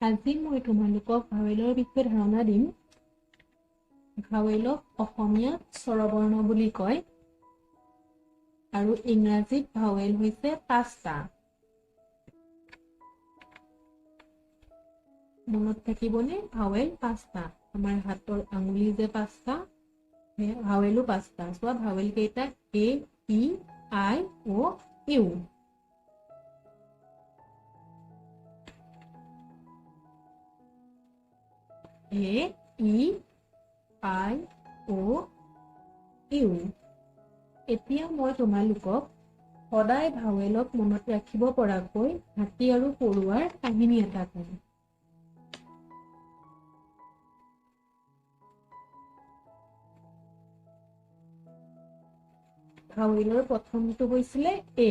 আজি মই তোমালোকক ভাৱেলৰ বিষয়ে ধাৰণা দিম। ভাৱেলক অসমীয়াত স্বৰবৰ্ণ বুলি কয় আৰু ইংৰাজীত ভাৱেল হৈছে 5টা। মনত থাকিবনে? ভাৱেল 5টা। আমাৰ হাতৰ আঙুলি যে 5টা, ভাৱেলো 5টা। চোৱা ভাৱেল কেইটা এ, ই, আই, ও, ইউ। এ, ই, আই, ও, ইউ। এতিয়া মই তোমালোকক সদায় ভাৱেলক মনত ৰাখিব পৰাকৈ হাতী আৰু পৰুৱাৰ কাহিনী এটা কম। ভাৱেলৰ প্ৰথমটো হৈছিলে এ।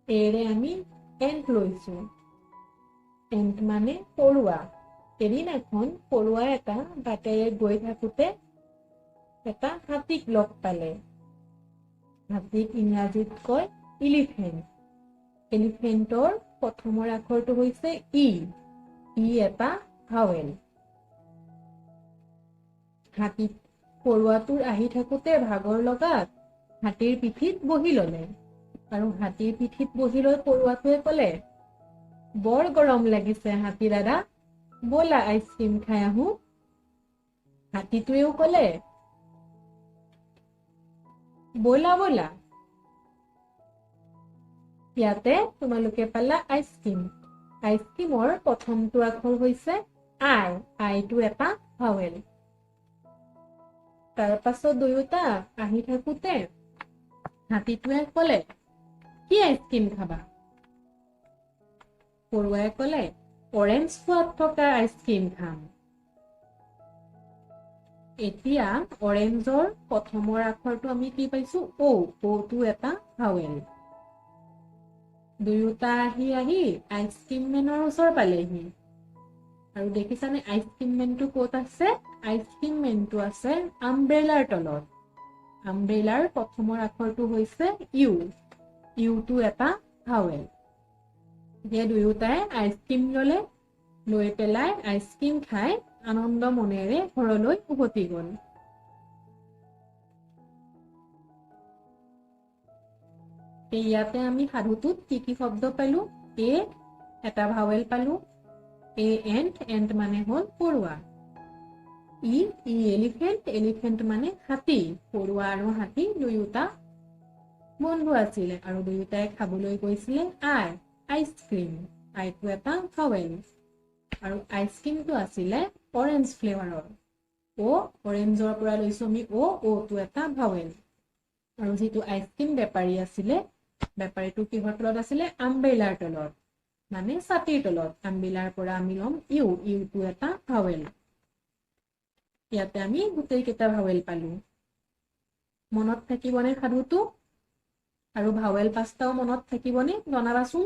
এৰে আমি এণ্ট লৈছো। এণ্ট মানে পৰুৱা। এদিন এখন পৰুৱা এটা বাটেৰে গৈ থাকোতে এটা হাতীক লগ পালে। হাতীক ইংৰাজীত কয় এলিফেণ্ট। এলিফেণ্টৰ প্ৰথমৰ আখৰটো হৈছে ই। ই এটা ভাৱেল। হাতীত পৰুৱাটোৰ আহি থাকোতে ভাগৰ লগাত হাতীৰ পিঠিত বহি ললে আৰু হাতীৰ পিঠিত বহি লৈ পৰুৱাটোৱে কলে, বৰ গৰম লাগিছে হাতী দাদা, ব'লা আইচক্ৰীম খাই আহো। হাতীটোৱেও কলে, ব'লা ব'লা। ইয়াতে তোমালোকে পালা আইচক্ৰীম। আইচক্ৰীমৰ প্ৰথমটো আখৰ হৈছে আই। আইটো এটা ভাৱেল। তাৰ পাছত দুয়োটা আহি থাকোতে হাতীটোৱে কলে, কি আইচক্ৰীম খাবা? পৰুৱাই কলে, অৰেঞ্জ সোৱাদ থকা আইচক্ৰীম খাম। এতিয়া অৰেঞ্জৰ প্ৰথমৰ আখৰটো আমি কি পাইছো? ও। ওটো এটা ভাৱেল। দুয়োটা আহি আহি আইচক্ৰীম মেনৰ ওচৰ পালেহি। আৰু দেখিছানে আইচক্ৰীম মেনটো ক'ত আছে? আইচক্ৰীম মেনটো আছে আমব্ৰেলাৰ তলত। আমব্ৰেলাৰ প্ৰথমৰ আখৰটো হৈছে ইউ। ইউটো এটা ভাৱেল। এতিয়া দুয়োটাই আইচক্ৰীম ললে। লৈ পেলাই আইচক্ৰীম খাই আনন্দ মনেৰে ঘৰলৈ উভতি গল। ইয়াতে আমি সাধুটোত কি কি শব্দ পালো? এ এটা ভাৱেল পালো। এ এণ্ট। এণ্ট মানে হল পৰুৱা। ই এলিফেণ্ট। এলিফেণ্ট মানে হাতী। পৰুৱা আৰু হাতী দুয়োটা বন্ধু আছিলে আৰু দুয়োটাই খাবলৈ গৈছিলে আইচক্ৰীম। আইটো এটা ভাৱেল। আৰু আইচক্ৰীমটো আছিলে অৰেঞ্জ ফ্লেভাৰৰ। অৰেঞ্জৰ পৰা লৈছো আমি ওটো এটা ভাৱেল। আৰু যিটো আইচক্ৰীম বেপাৰী আছিলে, বেপাৰীটো কিহৰ তলত আছিলে? আমব্ৰেলাৰ তলত, মানে ছাতিৰ তলত। আমব্ৰেলাৰ পৰা আমি ল'ম ইউ। ইউটো এটা ভাৱেল। ইয়াতে আমি গোটেই কেইটা ভাৱেল পালো। মনত থাকিবনে সাধুটো? আৰু ভাৱেল 5টাও মনত থাকিবনে? জনাবাচোন।